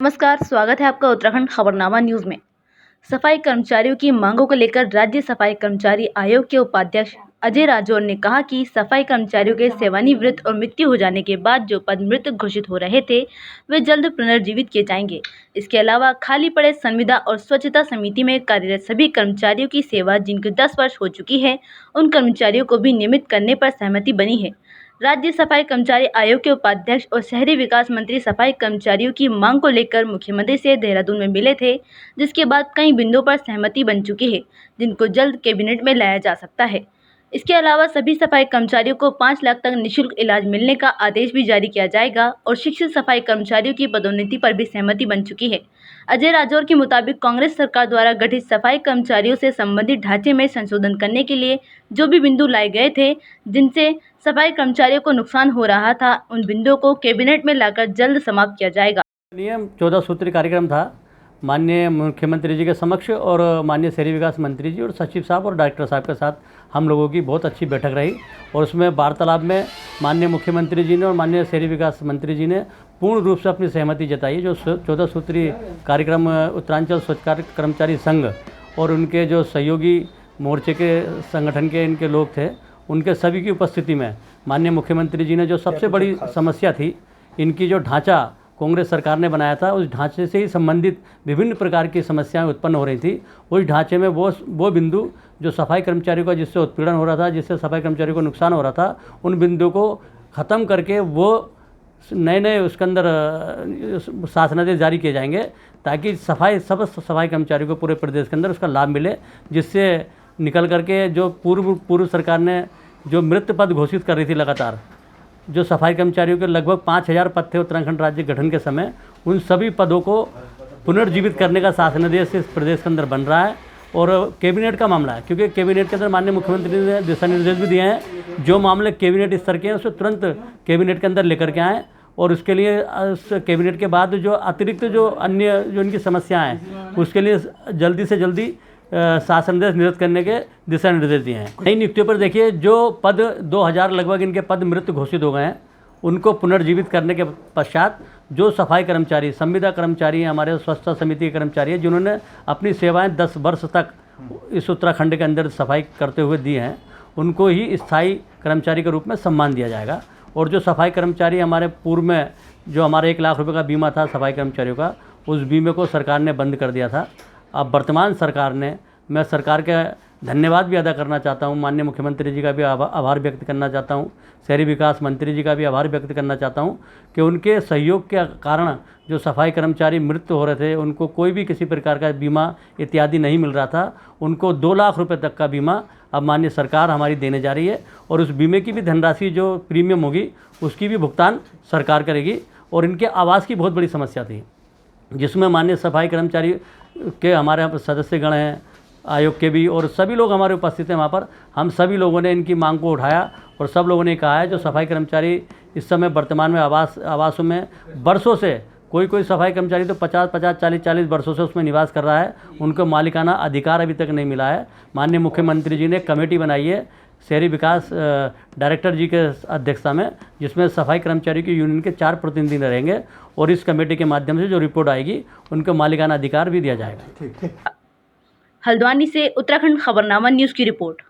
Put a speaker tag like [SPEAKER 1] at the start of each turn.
[SPEAKER 1] नमस्कार, स्वागत है आपका उत्तराखंड खबरनामा न्यूज़ में। सफाई कर्मचारियों की मांगों को लेकर राज्य सफाई कर्मचारी आयोग के उपाध्यक्ष अजय राजौर ने कहा कि सफाई कर्मचारियों के सेवानिवृत्त और मृत्यु हो जाने के बाद जो पद मृत घोषित हो रहे थे वे जल्द पुनर्जीवित किए जाएंगे। इसके अलावा खाली पड़े संविदा और स्वच्छता समिति में कार्यरत सभी कर्मचारियों की सेवा जिनकी 10 वर्ष हो चुकी है, उन कर्मचारियों को भी नियमित करने पर सहमति बनी है। राज्य सफाई कर्मचारी आयोग के उपाध्यक्ष और शहरी विकास मंत्री सफाई कर्मचारियों की मांग को लेकर मुख्यमंत्री से देहरादून में मिले थे, जिसके बाद कई बिंदुओं पर सहमति बन चुकी है, जिनको जल्द कैबिनेट में लाया जा सकता है। इसके अलावा सभी सफाई कर्मचारियों को 5 लाख तक निःशुल्क इलाज मिलने का आदेश भी जारी किया जाएगा और शिक्षित सफाई कर्मचारियों की पदोन्नति पर भी सहमति बन चुकी है। अजय राजौर के मुताबिक कांग्रेस सरकार द्वारा गठित सफाई कर्मचारियों से संबंधित ढांचे में संशोधन करने के लिए जो भी बिंदु लाए गए थे, जिनसे सफाई कर्मचारियों को नुकसान हो रहा था, उन बिंदुओं को कैबिनेट में लाकर जल्द समाप्त किया जाएगा।
[SPEAKER 2] नियम 14 सूत्री कार्यक्रम था माननीय मुख्यमंत्री जी के समक्ष और माननीय शहरी विकास मंत्री जी और सचिव साहब और डायरेक्टर साहब के साथ हम लोगों की बहुत अच्छी बैठक रही और उसमें वार्तालाप में माननीय मुख्यमंत्री जी ने और माननीय शहरी विकास मंत्री जी ने पूर्ण रूप से अपनी सहमति जताई। जो 14 सूत्री कार्यक्रम उत्तरांचल स्वच्छ कर्मचारी संघ और उनके जो सहयोगी मोर्चे के संगठन के इनके लोग थे, उनके सभी की उपस्थिति में माननीय मुख्यमंत्री जी ने जो सबसे बड़ी समस्या थी, इनकी जो ढांचा कांग्रेस सरकार ने बनाया था, उस ढांचे से ही संबंधित विभिन्न प्रकार की समस्याएं उत्पन्न हो रही थी। उस ढांचे में वो बिंदु जो सफाई कर्मचारियों का जिससे उत्पीड़न हो रहा था, जिससे सफाई कर्मचारियों को नुकसान हो रहा था, उन बिंदुओं को ख़त्म करके वो नए उसके अंदर शासनादेश जारी किए जाएंगे ताकि सब सफाई कर्मचारियों को पूरे प्रदेश के अंदर उसका लाभ मिले, जिससे निकल करके जो पूर्व सरकार ने जो मृत पद घोषित कर रही थी लगातार, जो सफाई कर्मचारियों के लगभग 5000 पद थे उत्तराखंड राज्य गठन के समय, उन सभी पदों को पुनर्जीवित करने का शासनादेश इस प्रदेश के अंदर बन रहा है। और कैबिनेट का मामला है, क्योंकि कैबिनेट के अंदर माननीय मुख्यमंत्री ने दिशा निर्देश भी दिए हैं, जो मामले कैबिनेट स्तर के हैं उसे तुरंत कैबिनेट के अंदर लेकर के आएँ और उसके लिए उस कैबिनेट के बाद जो अतिरिक्त जो अन्य जो इनकी समस्याएँ हैं उसके लिए जल्दी से जल्दी शासनादेश निर्गत करने के दिशा निर्देश दिए हैं। नई नियुक्तियों पर देखिए, जो पद 2000 लगभग इनके पद मृत घोषित हो गए हैं, उनको पुनर्जीवित करने के पश्चात जो सफाई कर्मचारी, संविदा कर्मचारी हैं, हमारे स्वच्छता समिति के कर्मचारी हैं, जिन्होंने अपनी सेवाएं 10 वर्ष तक इस उत्तराखंड के अंदर सफाई करते हुए दी हैं, उनको ही स्थायी कर्मचारी के रूप में सम्मान दिया जाएगा। और जो सफाई कर्मचारी हमारे पूर्व में जो हमारे 1 लाख रुपये का बीमा था सफाई कर्मचारियों का, उस बीमे को सरकार ने बंद कर दिया था। अब वर्तमान सरकार ने, मैं सरकार का धन्यवाद भी अदा करना चाहता हूं, माननीय मुख्यमंत्री जी का भी आभार व्यक्त करना चाहता हूं, शहरी विकास मंत्री जी का भी आभार व्यक्त करना चाहता हूं कि उनके सहयोग के कारण जो सफाई कर्मचारी मृत्यु हो रहे थे, उनको कोई भी किसी प्रकार का बीमा इत्यादि नहीं मिल रहा था, उनको 2 लाख रुपये तक का बीमा अब माननीय सरकार हमारी देने जा रही है और उस बीमे की भी धनराशि जो प्रीमियम होगी उसकी भी भुगतान सरकार करेगी। और इनके आवास की बहुत बड़ी समस्या थी, जिसमें माननीय सफाई कर्मचारी के हमारे यहाँ पर सदस्यगण हैं आयोग के भी, और सभी लोग हमारे उपस्थित हैं वहाँ पर। हम सभी लोगों ने इनकी मांग को उठाया और सब लोगों ने कहा है जो सफाई कर्मचारी इस समय वर्तमान में आवासों में वर्षों से, कोई सफाई कर्मचारी तो 50, 40 वर्षों से उसमें निवास कर रहा है, उनको मालिकाना अधिकार अभी तक नहीं मिला है। माननीय मुख्यमंत्री जी ने कमेटी बनाई है शहरी विकास डायरेक्टर जी के अध्यक्षता में, जिसमें सफाई कर्मचारी की यूनियन के 4 प्रतिनिधि रहेंगे और इस कमेटी के माध्यम से जो रिपोर्ट आएगी उनको मालिकाना अधिकार भी दिया जाएगा।
[SPEAKER 1] हल्द्वानी से उत्तराखंड खबरनामा न्यूज़ की रिपोर्ट।